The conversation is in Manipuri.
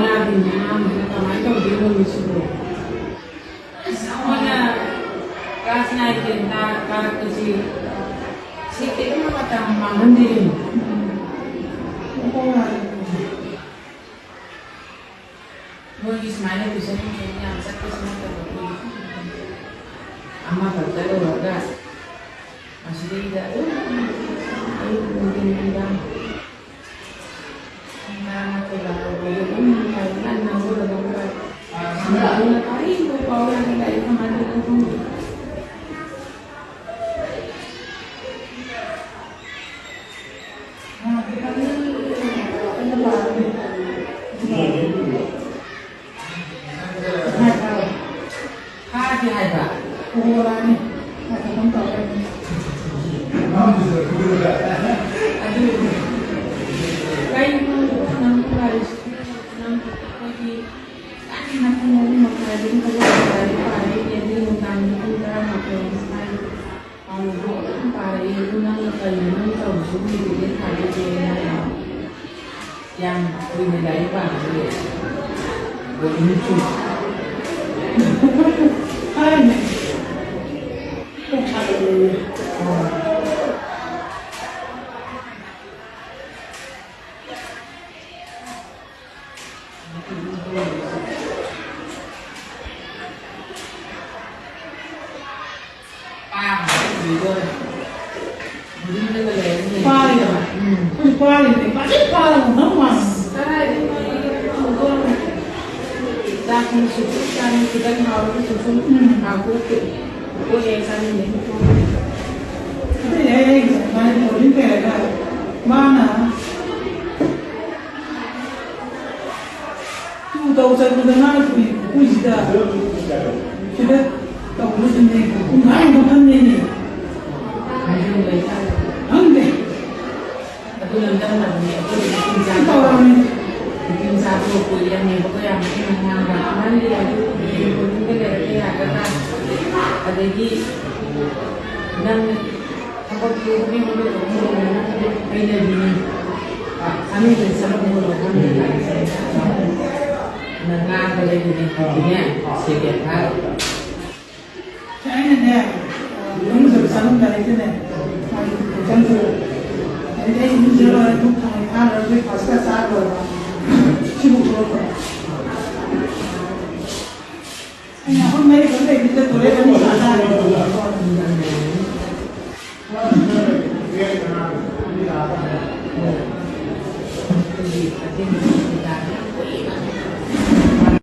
din naman, kamay ko, di mo mismo. Mana class na itin na karakter si itu matang mandiri. Mau Ismail bisa punya answer ke semua terjadi. Amma kerja lo warga masih tidak. Ayo mungkin bilang. Nah, kalau boleh pun kalian nanggu dengan baik. Sampai kali itu kau yang tidak itu mana itu. Nah, kita ni apa lagi? Hai ba? Orang ni, apa kamu tahu ni? Aduh. Kain nang baris nang pergi kan nak nyari makanan kalau dari pagi jadi nang kita makan sekali kalau pagi itu nang kain nang tahu sini jadi kali dia yang punya dari pagi begitu hai kita mau susun aku yang sana ni. Ada mana orang kerja mana? Tu tahu saya tu mana tu sudah tahu macam ni. Mana macam ni? Angge. Aku nanti nak ni. Aku tahu ni. Mungkin satu kuliah ni pokoknya yang mana dia tu mungkin dia akan ada di dan apa tu ni mungkin ada di kami bersama dengan kami dengan boleh di dunia sekian hal. Saya ni yang bersama dengan itu ni, contoh, ada ini jalan itu kami ada di pasca satu. Aku mari kerja kita boleh kan sana.